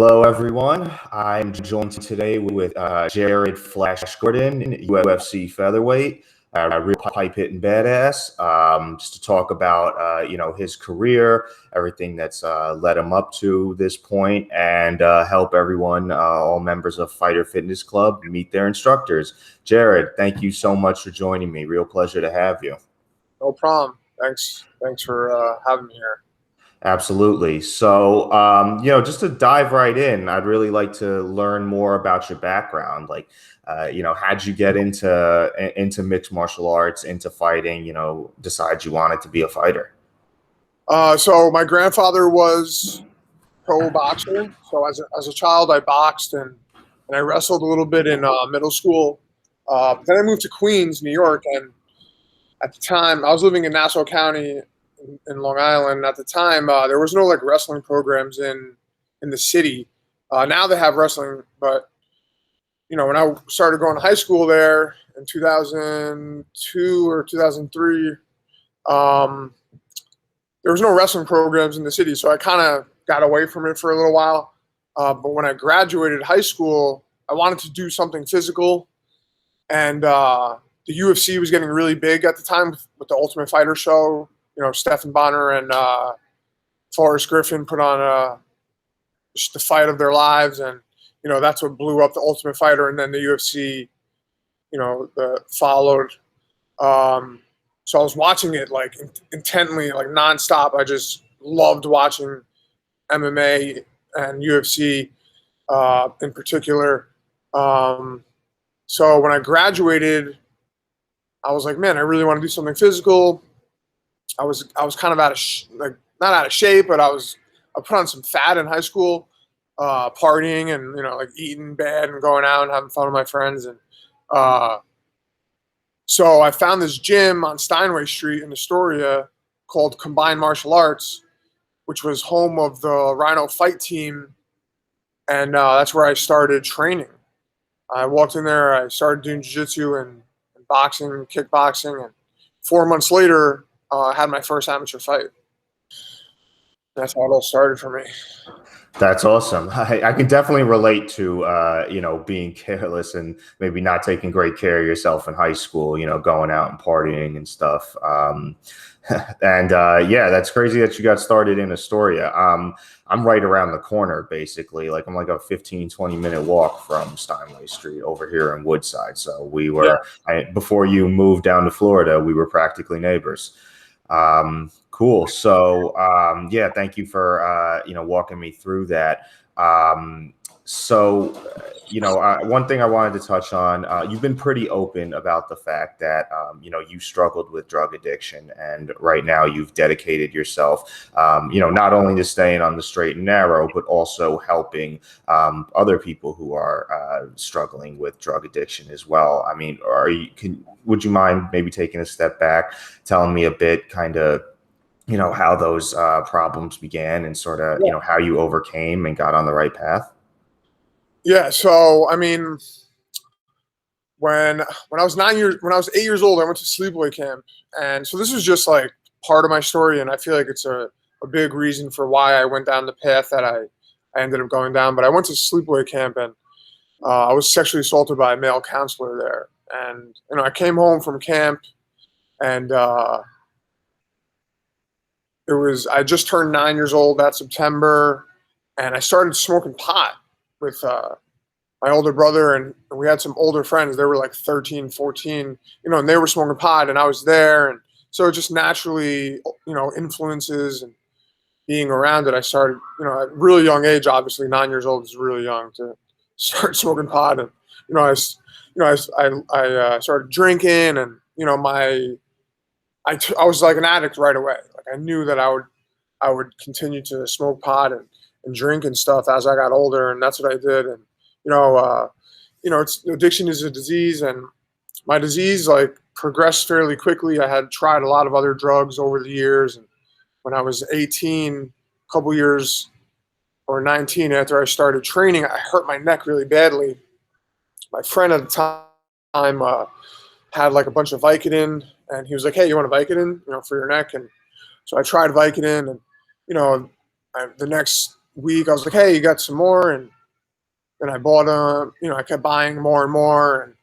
Hello, everyone. I'm joined today with Jared Flash Gordon, UFC Featherweight, real pipe hitting badass, just to talk about his career, everything that's led him up to this point, and help everyone, all members of Fighter Fitness Club, meet their instructors. Jared, thank you so much for joining me. Real pleasure to have you. No problem. Thanks for having me here. Absolutely. So, just to dive right in, I'd really like to learn more about your background. Like, how'd you get into mixed martial arts, into fighting? Decide you wanted to be a fighter. So my grandfather was pro boxer. So as a child, I boxed and I wrestled a little bit in middle school. Then I moved to Queens, New York, and at the time I was living in Nassau County in Long Island. At the time, there was no like wrestling programs in the city. Now they have wrestling, but when I started going to high school there in 2002 or 2003, there was no wrestling programs in the city, so I kind of got away from it for a little while. But when I graduated high school, I wanted to do something physical, and the UFC was getting really big at the time with the Ultimate Fighter show. Stephan Bonner and Forrest Griffin put on just the fight of their lives, and that's what blew up the Ultimate Fighter, and then the UFC, followed. So I was watching it like intently, like nonstop. I just loved watching MMA and UFC in particular. So when I graduated, I was like, man, I really want to do something physical. I was kind of not out of shape, but I put on some fat in high school, partying and like eating bad and going out and having fun with my friends. And so I found this gym on Steinway Street in Astoria called Combined Martial Arts, which was home of the Rhino Fight Team, and that's where I started training. I walked in there, I started doing jiu-jitsu and boxing, kickboxing, and 4 months later, I had my first amateur fight. That's how it all started for me. That's awesome. I can definitely relate to, being careless and maybe not taking great care of yourself in high school, going out and partying and stuff. That's crazy that you got started in Astoria. I'm right around the corner, basically. Like I'm like a 15-20 minute walk from Steinway Street over here in Woodside. So we were, before you moved down to Florida, we were practically neighbors. Cool. So, thank you for, walking me through that. One thing I wanted to touch on, you've been pretty open about the fact that, you struggled with drug addiction, and right now you've dedicated yourself, not only to staying on the straight and narrow, but also helping other people who are struggling with drug addiction as well. I mean, would you mind maybe taking a step back, telling me a bit kind of, how those problems began and sort of, how you overcame and got on the right path? Yeah. So, I mean, when I was 8 years old, I went to sleepaway camp. And so this was just like part of my story. And I feel like it's a big reason for why I went down the path that I ended up going down. But I went to sleepaway camp, and I was sexually assaulted by a male counselor there. And, I came home from camp, and I just turned 9 years old that September, and I started smoking pot with my older brother, and we had some older friends. They were like 13, 14, and they were smoking pot, and I was there. And so it just naturally, influences and being around it, I started, at a really young age. Obviously 9 years old is really young to start smoking pot. And, I started drinking, and, I was like an addict right away. Like I knew that I would continue to smoke pot and drink and stuff as I got older, and that's what I did. And addiction is a disease, and my disease like progressed fairly quickly. I had tried a lot of other drugs over the years, and when I was 18, a couple years, or 19, after I started training, I hurt my neck really badly. My friend at the time had like a bunch of Vicodin, and he was like, "Hey, you want a Vicodin, for your neck?" And so I tried Vicodin, and the next week, I was like, hey, you got some more? And then I bought I kept buying more and more, and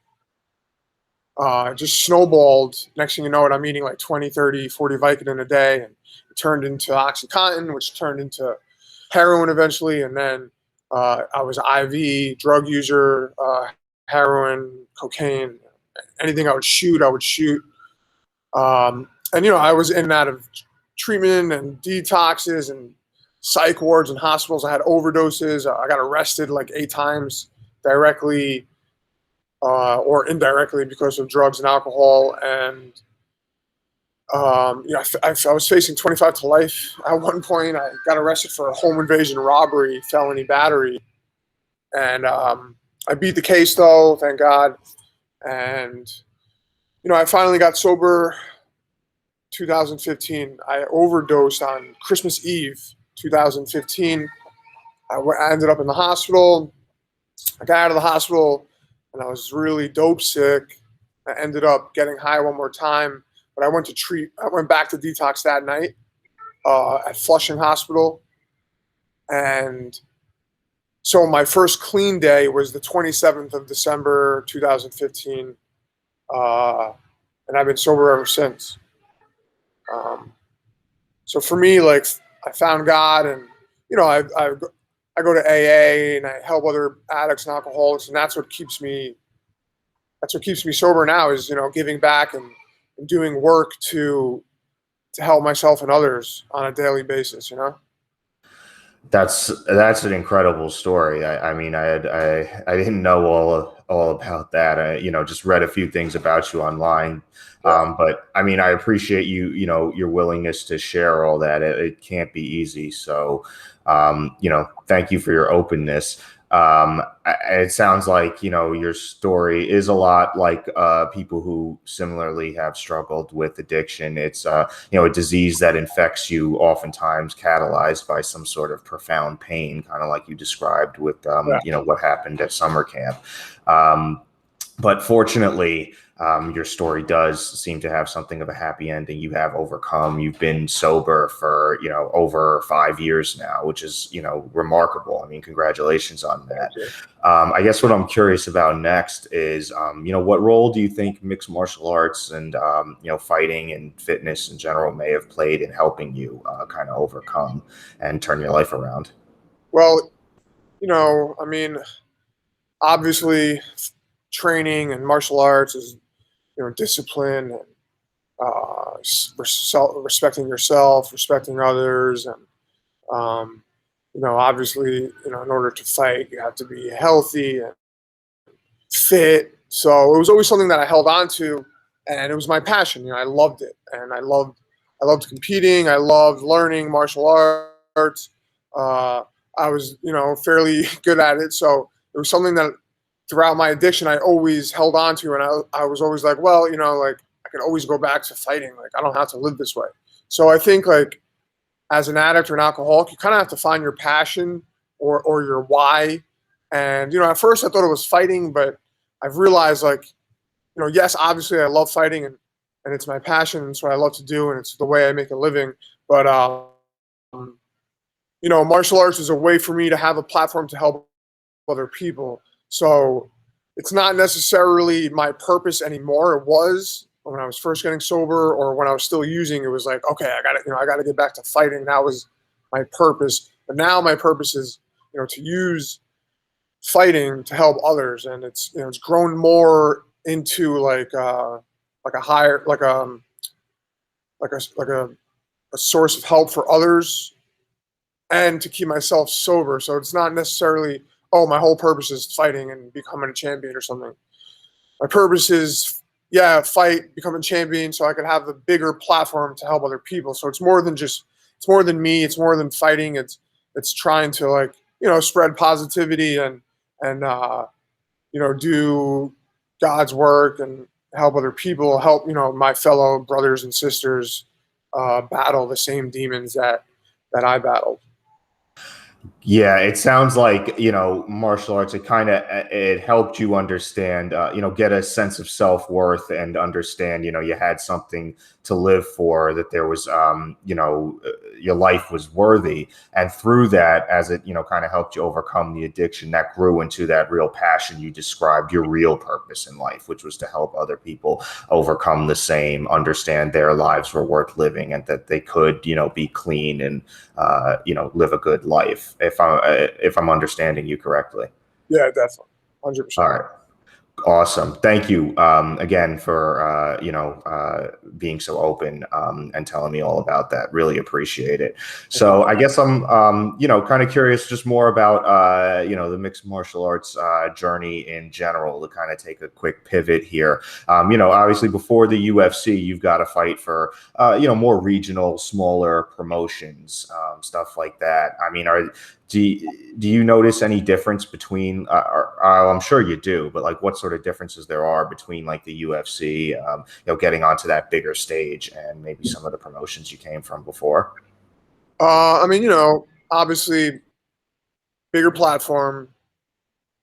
it just snowballed. Next thing you know, I'm eating like 20, 30, 40 Vicodin a day, and it turned into OxyContin, which turned into heroin eventually, and then I was an IV drug user, heroin, cocaine, anything I would shoot, I would shoot. And I was in and out of treatment and detoxes and psych wards and hospitals. I had overdoses. I got arrested like 8 times directly or indirectly because of drugs and alcohol. And I was facing 25 to life at one point. I got arrested for a home invasion robbery, felony battery, and I beat the case though, thank God. And I finally got sober 2015. I overdosed on Christmas Eve 2015. I ended up in the hospital. I got out of the hospital and I was really dope sick. I ended up getting high one more time, but I went back to detox that night at Flushing Hospital. And so my first clean day was the 27th of December 2015. And I've been sober ever since. So for me, like, I found God, and I go to AA and I help other addicts and alcoholics, and that's what keeps me sober now, is giving back and doing work to help myself and others on a daily basis. That's an incredible story. I mean, I didn't know all about that. I just read a few things about you online. Yeah. But I mean, I appreciate your willingness to share all that. It can't be easy. So, thank you for your openness. It sounds like, your story is a lot like people who similarly have struggled with addiction. It's, a disease that infects you, oftentimes catalyzed by some sort of profound pain, kind of like you described with, what happened at summer camp. But fortunately, your story does seem to have something of a happy ending. You have overcome. You've been sober for, over 5 years now, which is, remarkable. I mean, congratulations on that. I guess what I'm curious about next is, what role do you think mixed martial arts and, fighting and fitness in general may have played in helping you kind of overcome and turn your life around? Well, I mean, obviously training and martial arts is, discipline and respecting yourself, respecting others. And, obviously, in order to fight, you have to be healthy and fit. So it was always something that I held on to, and it was my passion. I loved it. And I loved competing. I loved learning martial arts. I was, fairly good at it. So it was something that throughout my addiction, I always held on to, and I was always like, well, like, I can always go back to fighting. Like, I don't have to live this way. So I think, like, as an addict or an alcoholic, you kind of have to find your passion or your why. And, at first I thought it was fighting, but I've realized, like, yes, obviously I love fighting, and it's my passion, and it's what I love to do, and it's the way I make a living. But, martial arts is a way for me to have a platform to help other people. So it's not necessarily my purpose anymore. It was when I was first getting sober, or when I was still using. It was like, okay, I got to get back to fighting. That was my purpose. But now my purpose is, to use fighting to help others, and it's grown more into like a higher, like a source of help for others, and to keep myself sober. So it's not necessarily, oh, my whole purpose is fighting and becoming a champion or something. My purpose is, fight, become a champion, so I can have the bigger platform to help other people. So it's more than me. It's more than fighting. It's trying to, like, spread positivity and do God's work and help other people, help, my fellow brothers and sisters battle the same demons that I battled. Yeah, it sounds like, martial arts, it helped you understand, get a sense of self-worth and understand, you had something to live for, that there was, your life was worthy. And through that, as it, kind of helped you overcome the addiction, that grew into that real passion you described, your real purpose in life, which was to help other people overcome the same, understand their lives were worth living, and that they could, be clean and, live a good life. If I'm understanding you correctly. Yeah, definitely, 100%. All right. Awesome. Thank you again for being so open and telling me all about that. Really appreciate it. So I guess I'm kind of curious just more about the mixed martial arts journey in general, to kind of take a quick pivot here. Obviously before the UFC, you've got to fight for more regional, smaller promotions, stuff like that. I mean, do you notice any difference between, I'm sure you do, but like what sort of differences there are between like the UFC, getting onto that bigger stage, and maybe some of the promotions you came from before? I mean, obviously bigger platform,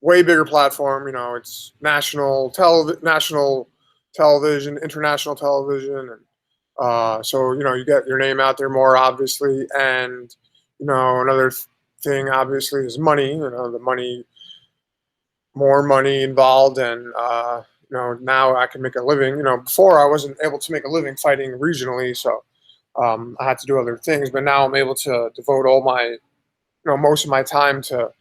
way bigger platform. It's national television, international television, and so you get your name out there more, obviously. And another thing, obviously, is money. The money, more money involved, and now I can make a living. Before I wasn't able to make a living fighting regionally, so I had to do other things. But now I'm able to devote all my, most of my time to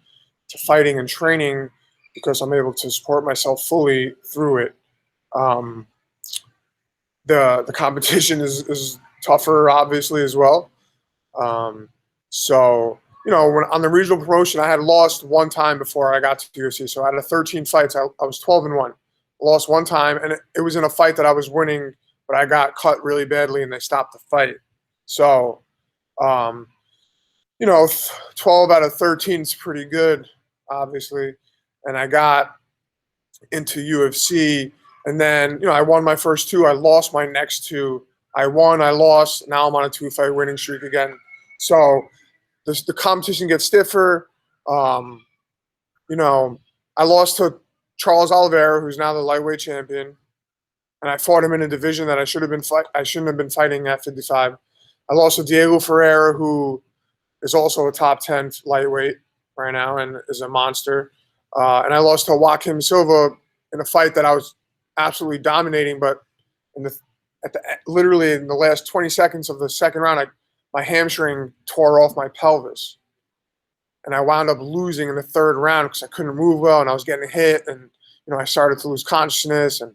fighting and training, because I'm able to support myself fully through it. Um, the competition is tougher, obviously, as well. So when on the regional promotion, I had lost one time before I got to UFC. So out of 13 fights, I was 12-1. Lost one time, and it was in a fight that I was winning, but I got cut really badly, and they stopped the fight. So, um, 12 out of 13 is pretty good, obviously. And I got into UFC, and then I won my first two. I lost my next two. I won, I lost. Now I'm on a 2-fight winning streak again. So the competition gets stiffer. Um, I lost to Charles Oliveira, who's now the lightweight champion, and I fought him in a division that I shouldn't have been fighting at 55. I lost to Diego Ferreira, who is also a top 10 lightweight right now and is a monster. And I lost to Joaquim Silva in a fight that I was absolutely dominating, but literally in the last 20 seconds of the second round, my hamstring tore off my pelvis, and I wound up losing in the third round because I couldn't move well, and I was getting hit, and I started to lose consciousness, and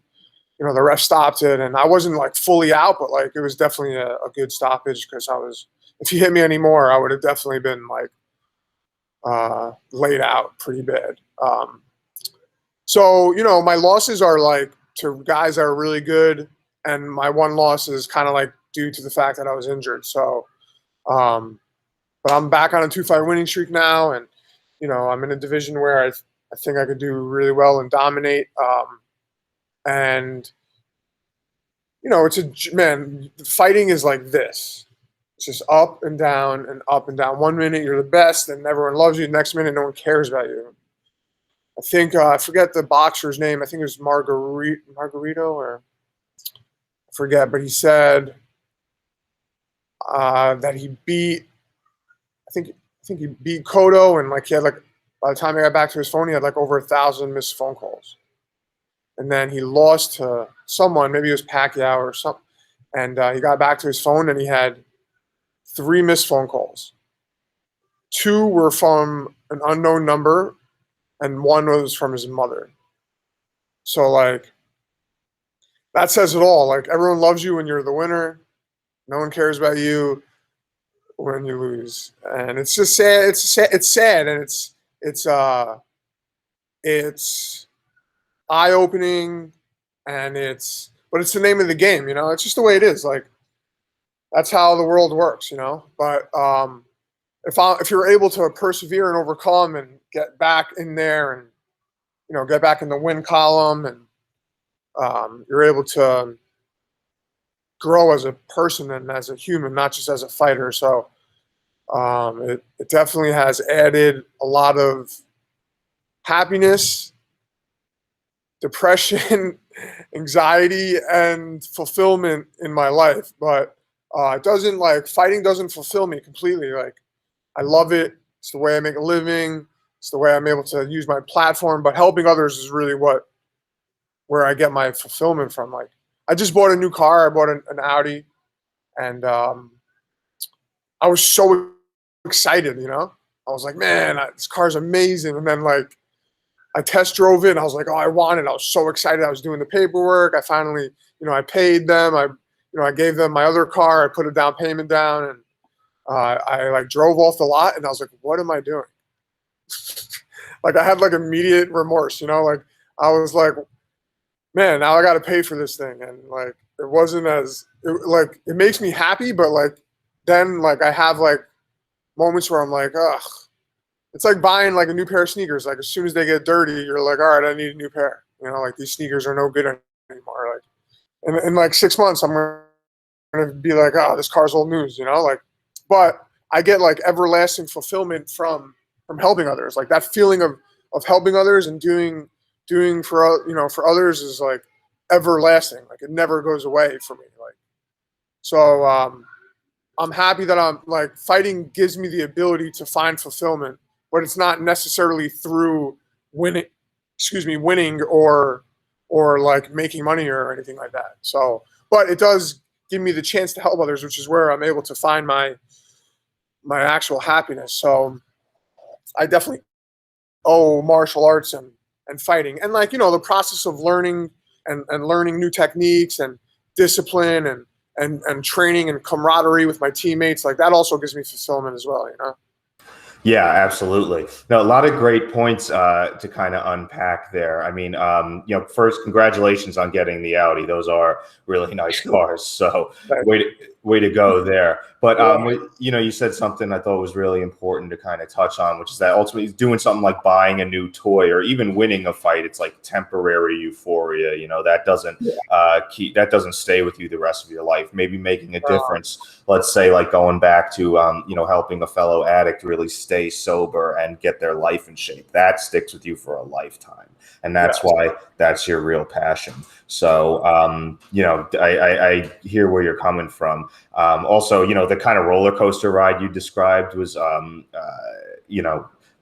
the ref stopped it, and I wasn't like fully out, but like it was definitely a good stoppage, because if he hit me anymore, I would have definitely been like laid out pretty bad. So my losses are like to guys that are really good, and my one loss is kind of like due to the fact that I was injured. So, but I'm back on a 2-fight winning streak now, and I'm in a division where I think I could do really well and dominate. And fighting is like this. It's just up and down and up and down. 1 minute you're the best and everyone loves you. The next minute no one cares about you. I think I forget the boxer's name. I think it was Margarito, or I forget, but he said that he beat. I think he beat Cotto, and like he had like, by the time he got back to his phone, he had like over 1,000 missed phone calls. And then he lost to someone, maybe it was Pacquiao or something. And he got back to his phone and he had 3 missed phone calls. 2 were from an unknown number, and 1 was from his mother. So like, that says it all. Like, everyone loves you when you're the winner. No one cares about you when you lose. And it's just sad. It's sad, and it's eye-opening, and but it's the name of the game, It's just the way it is. Like, that's how the world works, But if you're able to persevere and overcome and get back in there, and get back in the win column, and you're able to grow as a person and as a human, not just as a fighter. So It definitely has added a lot of happiness, depression, anxiety, and fulfillment in my life. But it doesn't like fighting doesn't fulfill me completely. Like I love it. It's the way I make a living. It's the way I'm able to use my platform. But helping others is really where I get my fulfillment from. Like I just bought a new car. I bought an Audi, and I was so excited. I was like, man, this car's amazing. And then like I test drove it and I was like, oh, I want it. I was so excited. I was doing the paperwork. I finally, I paid them. I gave them my other car. I put a down payment down, and I like drove off the lot, and I was like, what am I doing? Like I had like immediate remorse, like I was like, man, now I got to pay for this thing. And like, it wasn't it makes me happy, but like, then like I have like moments where I'm like, ugh, it's like buying like a new pair of sneakers. Like as soon as they get dirty, you're like, all right, I need a new pair. Like these sneakers are no good anymore. Like in like 6 months, I'm gonna be like, oh, this car's old news. Like, but I get like everlasting fulfillment from helping others. Like that feeling of helping others and doing for others is like everlasting. Like it never goes away for me. Like so, I'm happy that I'm like fighting gives me the ability to find fulfillment, but it's not necessarily through winning or like making money or anything like that. So, but it does give me the chance to help others, which is where I'm able to find my actual happiness. So I definitely owe martial arts and fighting, and like the process of learning and learning new techniques and discipline and training and camaraderie with my teammates, like that also gives me fulfillment as well. Yeah, absolutely. No, a lot of great points to kind of unpack there. I mean, first, congratulations on getting the Audi. Those are really nice cars. So way to go there. But you said something I thought was really important to kind of touch on, which is that ultimately doing something like buying a new toy or even winning a fight, it's like temporary euphoria. That doesn't stay with you the rest of your life. Maybe making a difference. Let's say like going back to helping a fellow addict really stay sober and get their life in shape. That sticks with you for a lifetime. And that's why that's your real passion. So, I hear where you're coming from. Also, the kind of roller coaster ride you described was,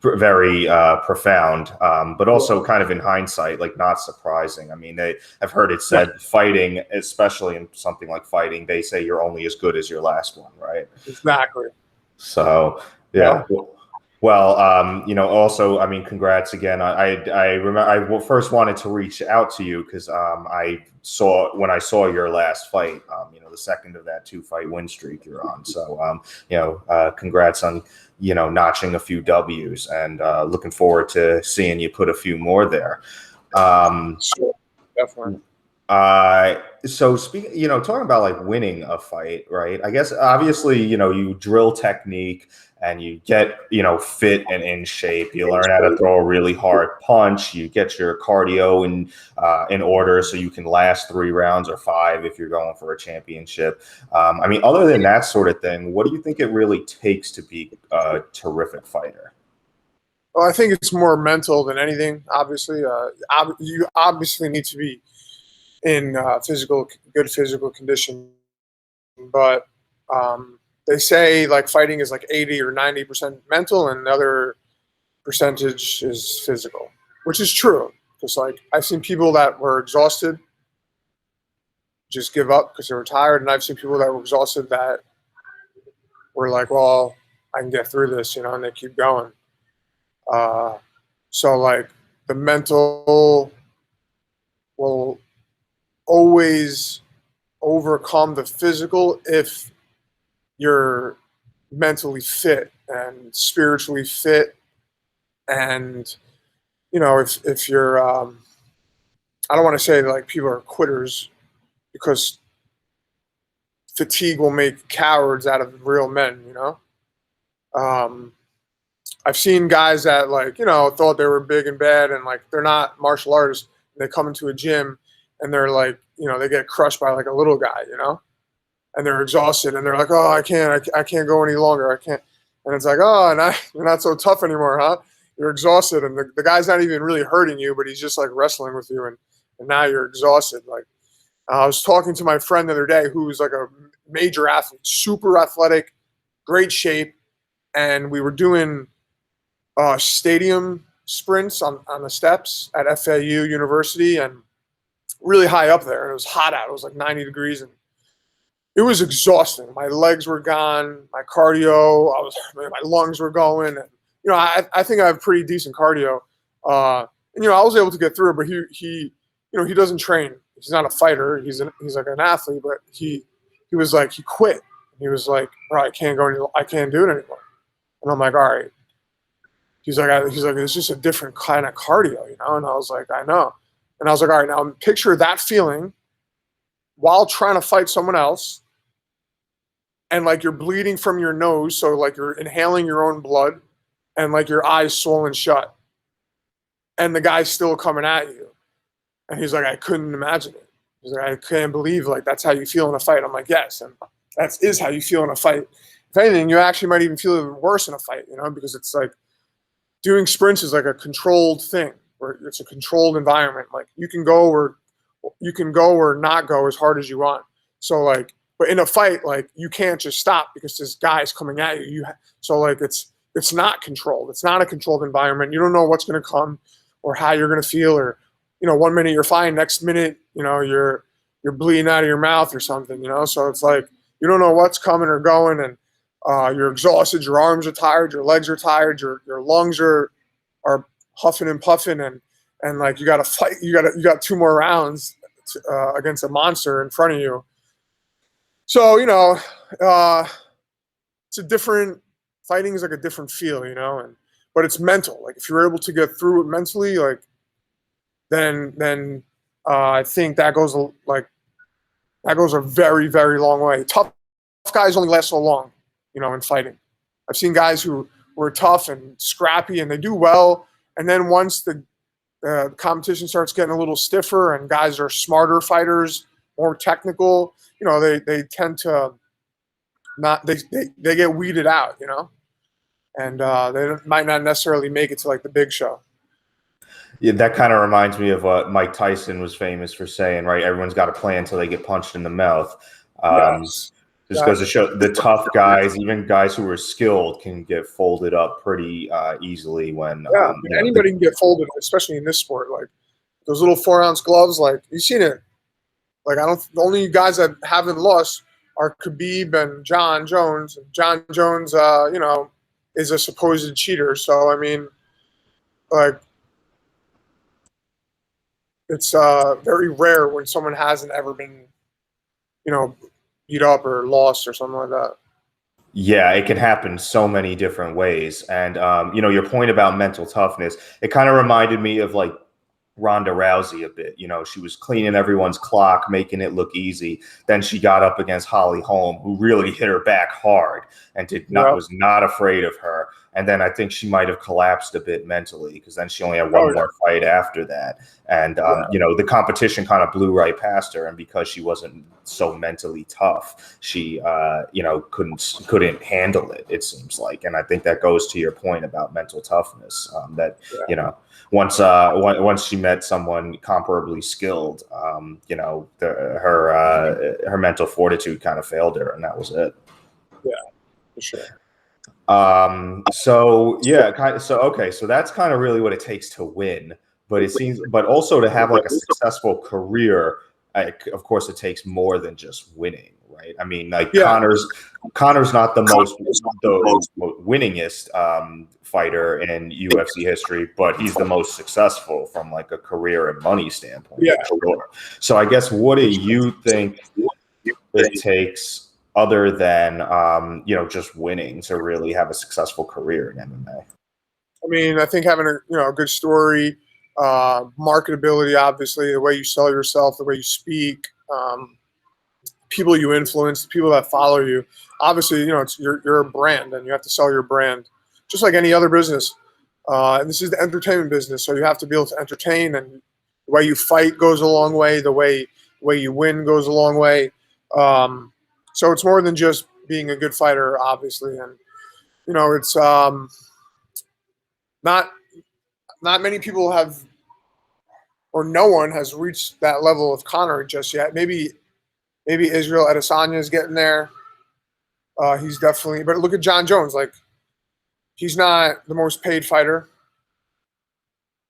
very profound, but also kind of in hindsight, like not surprising. I mean, I've heard it said fighting, especially in something like fighting, they say you're only as good as your last one, right? Exactly. So, yeah. Well, also, I mean, congrats again. I remember I first wanted to reach out to you because when I saw your last fight, the second of that 2-fight win streak you're on. So, congrats on, notching a few W's, and looking forward to seeing you put a few more there. Sure. Definitely. So speaking, talking about like winning a fight, right? I guess obviously, you drill technique and you get, fit and in shape. You learn how to throw a really hard punch. You get your cardio in order so you can last 3 rounds or 5 if you're going for a championship. I mean, other than that sort of thing, what do you think it really takes to be a terrific fighter? Well, I think it's more mental than anything. Obviously, you obviously need to be in good physical condition, but they say like fighting is like 80 or 90% mental, and the other percentage is physical, which is true. Because like I've seen people that were exhausted just give up because they were tired, and I've seen people that were exhausted that were like, well, I can get through this, and they keep going. So like the mental will always overcome the physical if you're mentally fit and spiritually fit, and if you're I don't want to say like people are quitters, because fatigue will make cowards out of real men. I've seen guys that like thought they were big and bad, and like they're not martial artists, and they come into a gym and they're like they get crushed by like a little guy, and they're exhausted, and they're like, oh, I can't go any longer, I can't. And it's like, oh, you're not so tough anymore, huh? You're exhausted, and the guy's not even really hurting you, but he's just like wrestling with you, and now you're exhausted. Like I was talking to my friend the other day, who's like a major athlete, super athletic, great shape, and we were doing stadium sprints on the steps at FAU University, and really high up there, and it was hot out. It was like 90 degrees, and it was exhausting. My legs were gone, my cardio, my lungs were going. And, I think I have pretty decent cardio. And, I was able to get through it, but he doesn't train. He's not a fighter. He's like an athlete, but he was like, he quit. He was like, bro, I can't do it anymore. And I'm like, all right. He's like, it's just a different kind of cardio, And I was like, I know. And I was like, all right, now picture that feeling while trying to fight someone else. And like you're bleeding from your nose, so like you're inhaling your own blood, and like your eyes swollen shut, and the guy's still coming at you. And he's like, I couldn't imagine it. He's like, I can't believe like that's how you feel in a fight. I'm like, yes, and that is how you feel in a fight. If anything, you actually might even feel even worse in a fight, because it's like doing sprints is like a controlled thing, where it's a controlled environment. Like you can go or not go as hard as you want. So like. But in a fight, like you can't just stop because this guy's coming at you. So like it's not controlled. It's not a controlled environment. You don't know what's going to come or how you're going to feel. Or 1 minute you're fine, next minute you're bleeding out of your mouth or something. So it's like you don't know what's coming or going, and you're exhausted. Your arms are tired. Your legs are tired. Your lungs are huffing and puffing, and like you got to fight. You got 2 more rounds against a monster in front of you. So, it's a different, fighting is like a different feel, but it's mental. Like if you're able to get through it mentally, like, then I think that goes a very, very long way. Tough guys only last so long, in fighting. I've seen guys who were tough and scrappy and they do well. And then once the competition starts getting a little stiffer and guys are smarter fighters, more technical, they tend to not, they get weeded out, and they might not necessarily make it to like the big show. Yeah, that kind of reminds me of what Mike Tyson was famous for saying, right? Everyone's got a plan until they get punched in the mouth. Yes. Just goes to show the tough guys, even guys who are skilled, can get folded up pretty easily when. Yeah, anybody can get folded, especially in this sport. Like those little 4-ounce gloves, like you've seen it. Like the only guys that haven't lost are Khabib and John Jones. And John Jones, is a supposed cheater. So I mean, like, it's very rare when someone hasn't ever been, beat up or lost or something like that. Yeah, it can happen so many different ways. And your point about mental toughness, it kind of reminded me of like Ronda Rousey a bit. She was cleaning everyone's clock, making it look easy. Then she got up against Holly Holm, who really hit her back hard and was not afraid of her. And then I think she might have collapsed a bit mentally because then she only had one more fight after that. And, the competition kind of blew right past her. And because she wasn't so mentally tough, she, couldn't handle it, it seems like. And I think that goes to your point about mental toughness, once she met someone comparably skilled, her mental fortitude kind of failed her, and that was it. Yeah, for sure. So that's kind of really what it takes to win. But it seems, but also to have like a successful career, of course, it takes more than just winning, right? I mean, like Conor's not the most winningest fighter in UFC history, but he's the most successful from like a career and money standpoint. Yeah. Sure. So I guess, what do you think it takes other than just winning to really have a successful career in MMA? I mean, I think having a good story, marketability, obviously, the way you sell yourself, the way you speak, people you influence, the people that follow you. Obviously, you're a brand, and you have to sell your brand, just like any other business. And this is the entertainment business, so you have to be able to entertain, and the way you fight goes a long way. The way you win goes a long way. So it's more than just being a good fighter, obviously. And you know, it's not many people have, or no one has reached that level of Conor just yet. Maybe Israel Adesanya is getting there. He's definitely, but look at John Jones. Like, he's not the most paid fighter,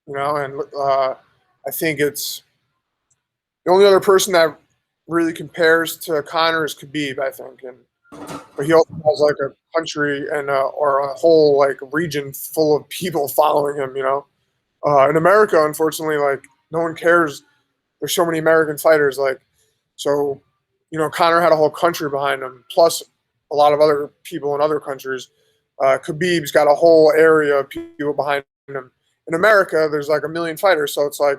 you know, and I think it's the only other person that really compares to Conor is Khabib, I think, but he also has like a country and or a whole like region full of people following him, you know. In America, unfortunately, like no one cares. There's so many American fighters, like, so, you know, Conor had a whole country behind him, plus a lot of other people in other countries. Khabib's got a whole area of people behind him. In America, there's like a million fighters, so it's like,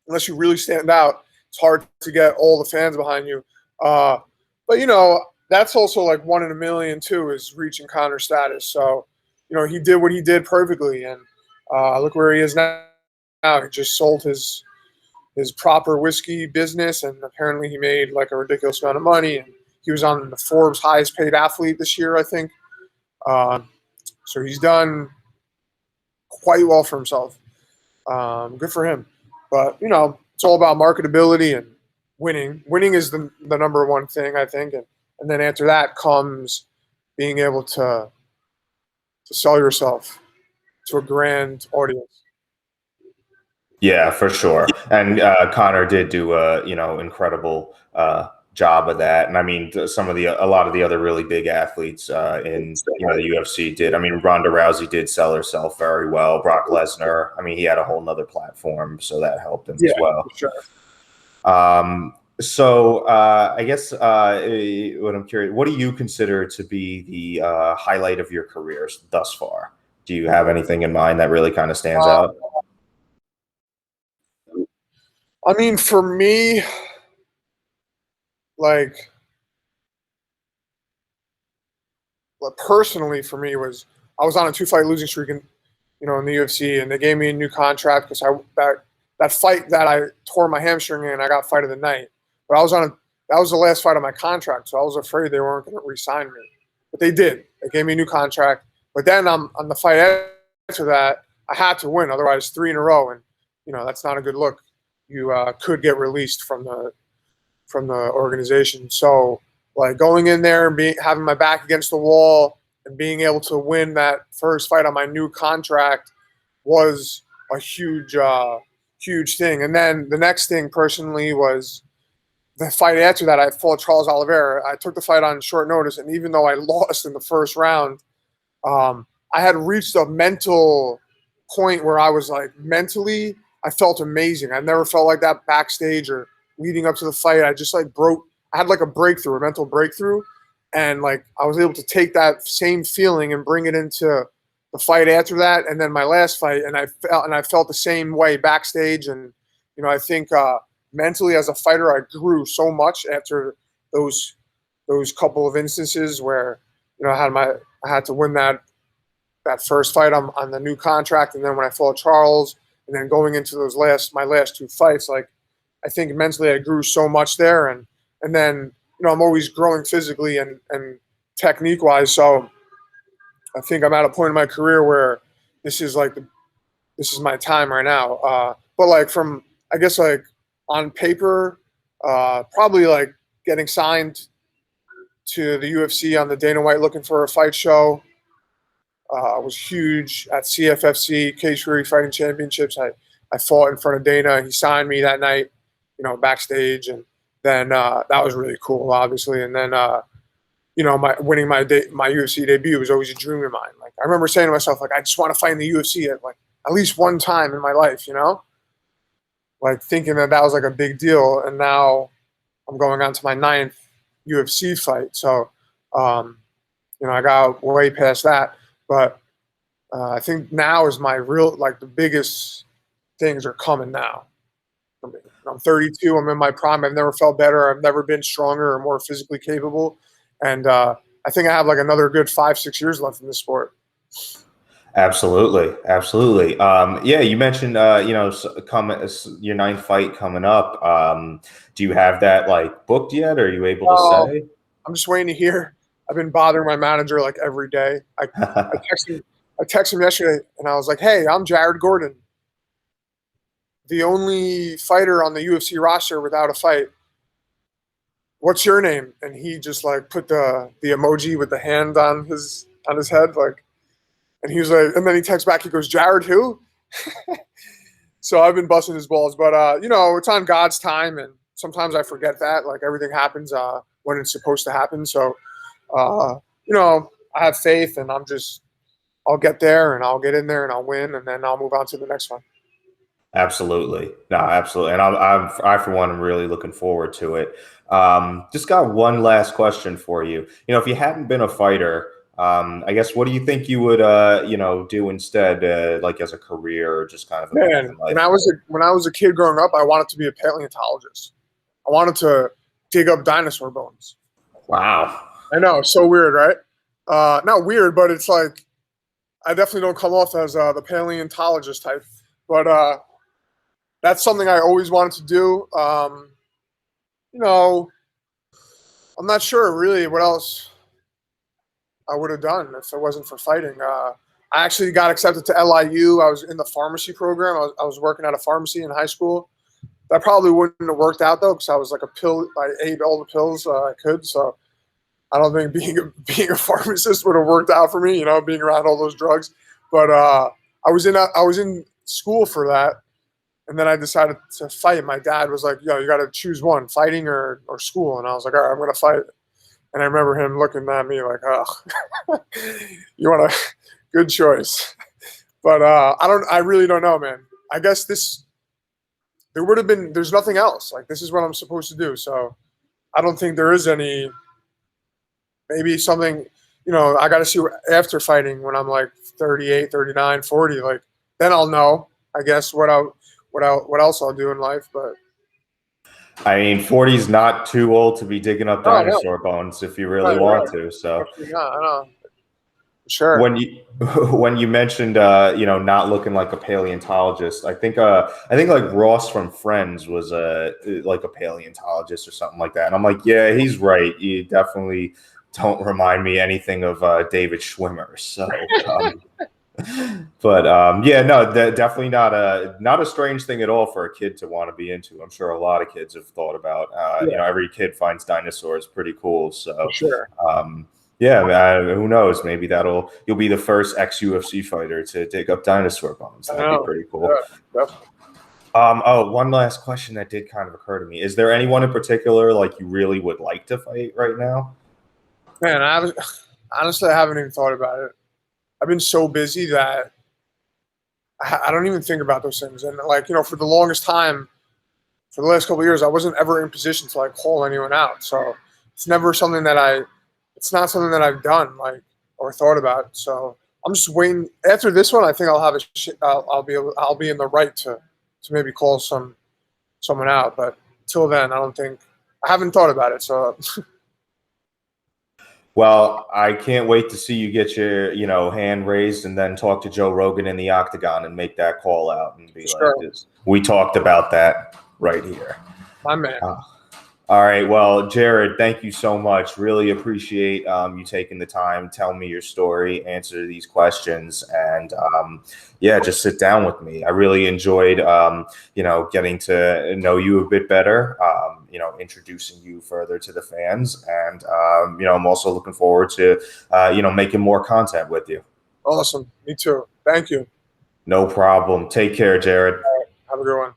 unless you really stand out, it's hard to get all the fans behind you. But you know, that's also like 1 in a million too, is reaching Conor status. So, you know, he did what he did perfectly, and look where he is now. He just sold his proper whiskey business, and apparently he made like a ridiculous amount of money. And he was on the Forbes highest paid athlete this year, I think. So he's done quite well for himself. Good for him. But, you know, it's all about marketability and winning. Winning is the number one thing, I think. And then after that comes being able to sell yourself to a grand audience. Yeah, for sure. And Conor did do a, you know, incredible job of that. And I mean, a lot of the other really big athletes in, you know, the UFC did. I mean, Ronda Rousey did sell herself very well. Brock Lesnar, I mean, he had a whole nother platform, so that helped him as well. For sure. So I guess what I'm curious, what do you consider to be the highlight of your careers thus far? Do you have anything in mind that really kind of stands out? I mean, for me, like personally, for me was I was on a 2-fight losing streak, in the UFC, and they gave me a new contract because that fight that I tore my hamstring in, I got fight of the night. But that was the last fight of my contract, so I was afraid they weren't going to re-sign me. But they did. They gave me a new contract. But then on the fight after that, I had to win, otherwise 3 in a row, and that's not a good look. You could get released from the organization. So, like, going in there and having my back against the wall and being able to win that first fight on my new contract was a huge thing. And then the next thing personally was the fight after that. I fought Charles Oliveira. I took the fight on short notice, and even though I lost in the first round, I had reached a mental point where I was like, mentally, I felt amazing. I've never felt like that backstage or leading up to the fight. I just I had like a breakthrough, a mental breakthrough. And like, I was able to take that same feeling and bring it into the fight after that. And then my last fight, and I felt the same way backstage. And, I think mentally as a fighter, I grew so much after those couple of instances where, I had to win that first fight on the new contract. And then when I fought Charles, and then going into my last 2 fights, like, I think mentally I grew so much there. And then, I'm always growing physically and technique wise. So I think I'm at a point in my career where this is my time right now. But like, from, I guess, like, on paper, probably like getting signed to the UFC on the Dana White Looking for a Fight show was huge. At CFFC, Cage Fury Fighting Championships, I fought in front of Dana. He signed me that night, backstage, and then that was really cool, obviously. And then winning my UFC debut was always a dream of mine. Like, I remember saying to myself, like, I just want to fight in the UFC at least one time in my life, like, thinking that was like a big deal. And now I'm going on to my 9th UFC fight, so I got way past that. But I think now is my real, like, the biggest things are coming now. I'm 32. I'm in my prime. I've never felt better. I've never been stronger or more physically capable. And I think I have like another good 5-6 years left in this sport. Absolutely. Absolutely. Yeah, you mentioned, your 9th fight coming up. Do you have that like booked yet? Or are you able to say? I'm just waiting to hear. I've been bothering my manager like every day. I texted him yesterday, and I was like, "Hey, I'm Jared Gordon, the only fighter on the UFC roster without a fight. What's your name?" And he just like put the emoji with the hand on his head, like, and he was like, and then he texts back, he goes, "Jared who?" So I've been busting his balls, but you know, it's on God's time, and sometimes I forget that. Like everything happens when it's supposed to happen. So you know, I have faith, and I'll get there, and I'll get in there, and I'll win, and then I'll move on to the next one. Absolutely. No, absolutely. And I for one, am really looking forward to it. Just got one last question for you. You know, if you hadn't been a fighter, I guess, what do you think you would, you know, do instead, like as a career or just kind of Man, when I was a kid growing up, I wanted to be a paleontologist. I wanted to dig up dinosaur bones. Wow. I know, so weird, right? Not weird, but it's like I definitely don't come off as the paleontologist type. But that's something I always wanted to do. You know, I'm not sure really what else I would have done if it wasn't for fighting. I actually got accepted to LIU. I was in the pharmacy program. I was working at a pharmacy in high school. That probably wouldn't have worked out though, because I was like I ate all the pills I could. So I don't think being a pharmacist would have worked out for me. You know, being around all those drugs. But I was in school for that, and then I decided to fight. My dad was like, "Yo, you got to choose one, fighting or school." And I was like, "All right, I'm gonna fight." And I remember him looking at me like, "Oh, you want a good choice?" But I really don't know, man. I guess there's nothing else. Like, this is what I'm supposed to do. So I don't think there is maybe something, you know, I got to see after fighting when I'm like 38, 39, 40, like then I'll know, I guess, what else I'll do in life. But I mean, 40 is not too old to be digging up no, dinosaur bones if you really want to. So yeah, I know. Sure. When you mentioned you know, not looking like a paleontologist, I think like Ross from Friends was like a paleontologist or something like that. And I'm like, yeah, he's right. You definitely don't remind me anything of David Schwimmer. So but yeah, no, definitely not a strange thing at all for a kid to want to be into. I'm sure a lot of kids have thought about Yeah. you know, every kid finds dinosaurs pretty cool. So Sure. yeah, who knows? Maybe you'll be the first ex-UFC fighter to dig up dinosaur bones. That'd be pretty cool. Yeah, oh, one last question that did kind of occur to me. Is there anyone in particular like you really would like to fight right now? man, honestly, I haven't even thought about it. I've been so busy that I don't even think about those things. And like, you know, for the longest time, for the last couple of years, I wasn't ever in position to like call anyone out. So it's never something that it's not something that I've done like or thought about. So I'm just waiting. After this one, I think I'll be in the right to maybe call someone out. But till then, I haven't thought about it. So Well, I can't wait to see you get your, you know, hand raised and then talk to Joe Rogan in the octagon and make that call out and be sure. like, we talked about that right here. My man. All right. Well, Jared, thank you so much. Really appreciate you taking the time, tell me your story, answer these questions, and yeah, just sit down with me. I really enjoyed, you know, getting to know you a bit better, you know, introducing you further to the fans. And, you know, I'm also looking forward to, you know, making more content with you. Awesome. Me too. Thank you. No problem. Take care, Jared. All right. Have a good one.